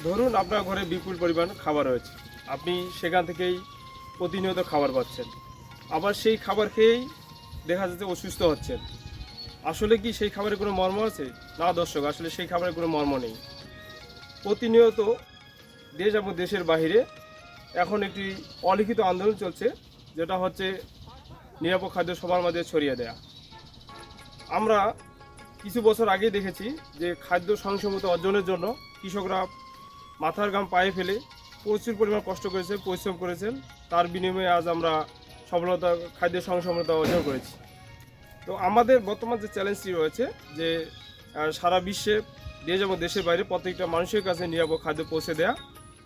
ধরুন আপনার ঘরে বিপুল পরিমাণ খাবার রয়েছে, আপনি সেখান থেকেই প্রতিনিয়ত খাবার পাচ্ছেন, আবার সেই খাবার খেয়েই দেখা যাচ্ছে অসুস্থ হচ্ছেন। আসলে কি সেই খাবারের কোনো মর্ম আছে? না দর্শক, আসলে সেই খাবারের কোনো মর্ম নেই। প্রতিনিয়ত দেশ এবং দেশের বাহিরে এখন একটি অলিখিত আন্দোলন চলছে, যেটা হচ্ছে নিরাপদ খাদ্য সবার মাঝে ছড়িয়ে দেয়া। আমরা কিছু বছর আগেই দেখেছি যে খাদ্য স্বয়ংসম্পূর্ণতা অর্জনের জন্য কৃষকরা মাথার ঘাম পায়ে ফেলে প্রচুর পরিমাণ কষ্ট করেছেন, পরিশ্রম করেছেন, তার বিনিময়ে আজ আমরা সফলতা খাদ্য স্বয়ংসম্পূর্ণতা অর্জন করেছি। তো আমাদের বর্তমান যে চ্যালেঞ্জটি রয়েছে যে সারা বিশ্বে দেশ এবং দেশের বাইরে প্রত্যেকটা মানুষের কাছে নিরাপদ খাদ্য পৌঁছে দেয়া,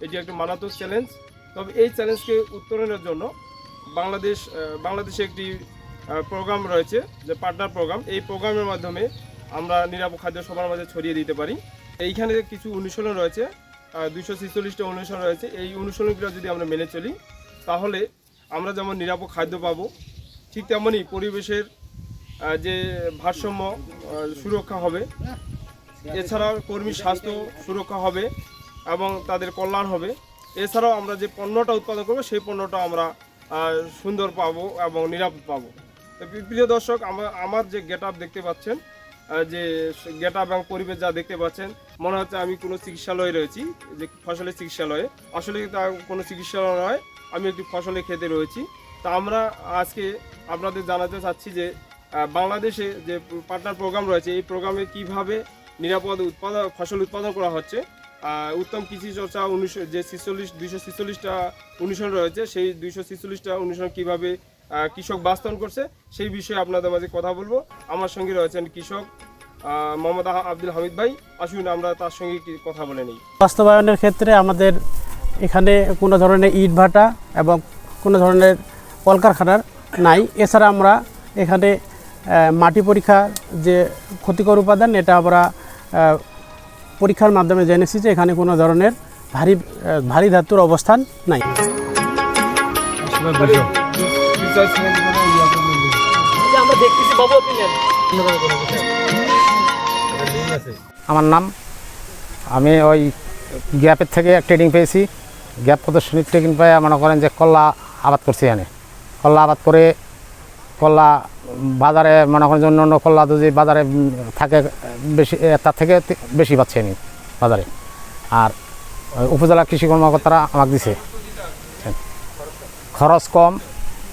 এটি একটা মারাত্মক চ্যালেঞ্জ। তবে এই চ্যালেঞ্জকে উত্তরণের জন্য বাংলাদেশে একটি প্রোগ্রাম রয়েছে, যে পার্টনার প্রোগ্রাম। এই প্রোগ্রামের মাধ্যমে আমরা নিরাপদ খাদ্য সবার মাঝে ছড়িয়ে দিতে পারি। এইখানে কিছু অনুশীলন রয়েছে, 246টা অনুশীলন রয়েছে। এই অনুশীলনগুলো যদি আমরা মেনে চলি, তাহলে আমরা যেমন নিরাপদ খাদ্য পাবো, ঠিক তেমনই পরিবেশের যে ভারসাম্য সুরক্ষা হবে, এছাড়াও কর্মী স্বাস্থ্য সুরক্ষা হবে এবং তাদের কল্যাণ হবে। এছাড়াও আমরা যে পণ্যটা উৎপাদন করবো সেই পণ্যটা আমরা সুন্দর পাবো এবং নিরাপদ পাবো। তো প্রিয় দর্শক, আমার যে গেট আপ দেখতে পাচ্ছেন, যে গেট আপ এবং পরিবেশ যা দেখতে পাচ্ছেন, মনে হচ্ছে আমি কোনো চিকিৎসালয়ে রয়েছি, যে ফসলের চিকিৎসালয়ে। আসলে তা কোনো চিকিৎসালয় নয়, আমি একটি ফসলের ক্ষেতে রয়েছি। তা আমরা আজকে আপনাদের জানাতে চাচ্ছি যে বাংলাদেশে যে পার্টনার প্রোগ্রাম রয়েছে, এই প্রোগ্রামে কিভাবে নিরাপদ ফসল উৎপাদন করা হচ্ছে। উত্তম কৃষি চর্চা যে 246টা অনুশীলন রয়েছে, সেই 246টা অনুশীলন কীভাবে কৃষক বাস্তবায়ন করছে সেই বিষয়ে আপনাদের মাঝে কথা বলবো। আমার সঙ্গে রয়েছেন কৃষক মোহাম্মদ আব্দুল হামিদ ভাই। আসুন আমরা তার সঙ্গে কথা বলে নিই। বাস্তবায়নের ক্ষেত্রে আমাদের এখানে কোনো ধরনের ইট ভাটা এবং কোনো ধরনের কলকারখানার নাই। এছাড়া আমরা এখানে মাটি পরীক্ষা যে ক্ষতিকর উপাদান, এটা আমরা পরীক্ষার মাধ্যমে জেনেছি যে এখানে কোনো ধরনের ভারী ধাতুর অবস্থান নাই। আমার নাম, আমি ওই গ্যাপের থেকে ট্রেনিং পেয়েছি। গ্যাপ প্রদর্শনী ট্রেনিং পেয়ে মনে করেন যে কল্লা আবাদ করছি। এখানে কল্লা আবাদ করে কল্লা বাজারে মনে করেন যে অন্য কল্লা যদি বাজারে থাকে বেশি, তার থেকে বেশি পাচ্ছি আমি বাজারে। আর উপজেলা কৃষি কর্মকর্তারা আমাকে দিছে, খরচ কম,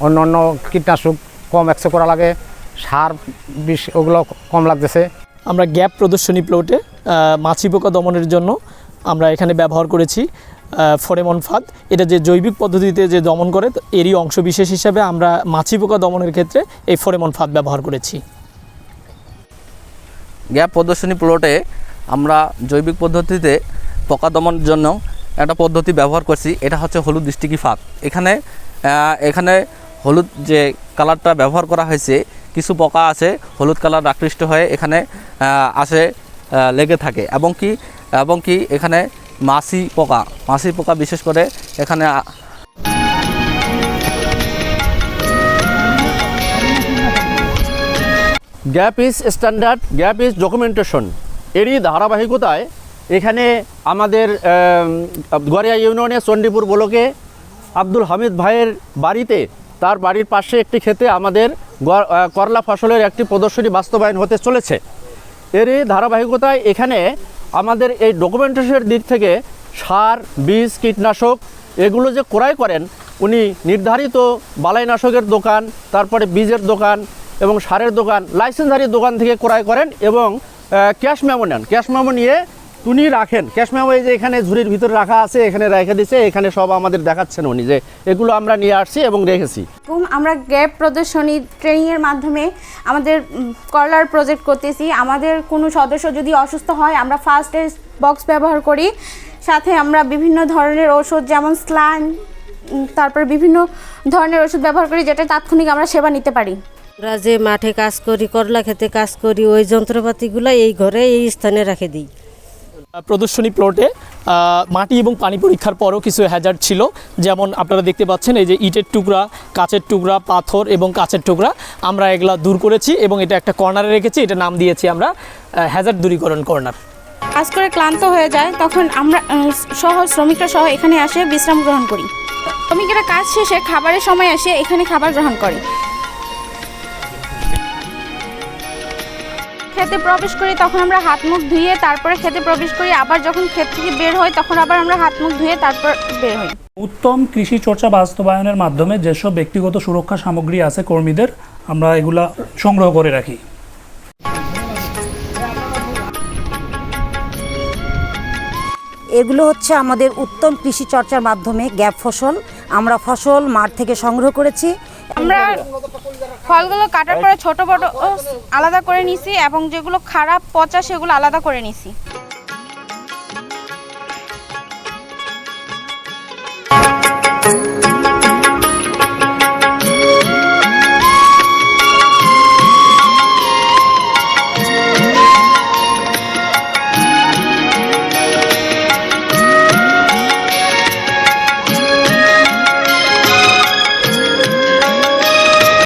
অন্য কীটনাশক কম একসে করা লাগে, সার বিষ ওগুলো কম লাগতেছে। আমরা গ্যাপ প্রদর্শনী প্লটে মাছি পোকা দমনের জন্য আমরা এখানে ব্যবহার করেছি ফরেমন ফাঁদ। এটা যে জৈবিক পদ্ধতিতে যে দমন করে, এরই অংশ বিশেষ হিসাবে আমরা মাছি পোকা দমনের ক্ষেত্রে এই ফরেমন ফাঁদ ব্যবহার করেছি। গ্যাপ প্রদর্শনী প্লটে আমরা জৈবিক পদ্ধতিতে পোকা দমনের জন্য একটা পদ্ধতি ব্যবহার করছি, এটা হচ্ছে হলুদ স্টিকি ফাঁদ। এখানে হলুদ যে কালারটা ব্যবহার করা হয়েছে, কিছু পোকা আছে হলুদ কালার আকৃষ্ট হয়ে এখানে আসে লেগে থাকে, এবং কি এখানে মাছি পোকা বিশেষ করে এখানে। Gap is standard, gap is documentation, এরই ধারাবাহিকতায় এখানে আমাদের গড়িয়া ইউনিয়নে চণ্ডীপুর ব্লকে আব্দুল হামিদ ভাইয়ের বাড়িতে, তার বাড়ির পাশে একটি ক্ষেতে আমাদের করলা ফসলের একটি প্রদর্শনী বাস্তবায়ন হতে চলেছে। এরই ধারাবাহিকতায় এখানে আমাদের এই ডকুমেন্টেশনের দিক থেকে সার, বীজ, কীটনাশক এগুলো যে ক্রয় করেন, উনি নির্ধারিত বালাইনাশকের দোকান, তারপরে বীজের দোকান এবং সারের দোকান, লাইসেন্সধারী দোকান থেকে ক্রয় করেন এবং ক্যাশ মেমো নেন। ক্যাশ মেমো নিয়ে উনি রাখেন। ক্যাশ মেমো এই যে এখানে ঝুড়ির ভিতরে রাখা আছে, এখানে রেখে দিচ্ছে, এখানে সব আমাদের দেখাচ্ছেন উনি যে এগুলো আমরা নিয়ে আসছি এবং রেখেছি। আমরা গ্যাপ প্রদর্শনী ট্রেনিংয়ের মাধ্যমে আমাদের করলার প্রজেক্ট করতেছি। আমাদের কোনো সদস্য যদি অসুস্থ হয়, আমরা ফার্স্ট এড বক্স ব্যবহার করি, সাথে আমরা বিভিন্ন ধরনের ওষুধ যেমন স্লাইন, তারপর বিভিন্ন ধরনের ওষুধ ব্যবহার করি, যেটা তাৎক্ষণিক আমরা সেবা নিতে পারি। আমরা যে মাঠে কাজ করি, করলা খেতে কাজ করি, ওই যন্ত্রপাতিগুলো এই ঘরে এই স্থানে রেখে দিই। প্রদর্শনী প্লটে মাটি এবং পানি পরীক্ষার পরও কিছু হ্যাজার্ড ছিল, যেমন আপনারা দেখতে পাচ্ছেন এই যে ইটের টুকরা, কাচের টুকরা, পাথর এবং কাচের টুকরা আমরা এগুলা দূর করেছি এবং এটা একটা কর্নারে রেখেছি। এটা নাম দিয়েছি আমরা হ্যাজার্ড দূরীকরণ কর্নার। কাজ করে ক্লান্ত হয়ে যায় তখন আমরা শ্রমিকরা সহ এখানে আসে বিশ্রাম গ্রহণ করি। শ্রমিকেরা কাজ শেষে খাবারের সময় আসে এখানে খাবার গ্রহণ করে। খেতে প্রবেশ করি তখন আমরা হাত মুখ ধুয়ে তারপরে খেতে প্রবেশ করি, আবার যখন ক্ষেত থেকে বের হই তখন আবার আমরা হাত মুখ ধুয়ে তারপর বের হই। উত্তম কৃষি চর্চা বাস্তবায়নের মাধ্যমে যেসব ব্যক্তিগত সুরক্ষা সামগ্রী আছে কর্মীদের, আমরা এগুলা সংগ্রহ করে রাখি। এগুলো হচ্ছে আমাদের উত্তম কৃষি চর্চার মাধ্যমে গ্যাপ ফসল। আমরা ফসল মাঠ থেকে সংগ্রহ করেছি। আমরা ফলগুলো কাটার পরে ছোট বড় আলাদা করে নিছি এবং যেগুলো খারাপ পচা সেগুলো আলাদা করে নিছি।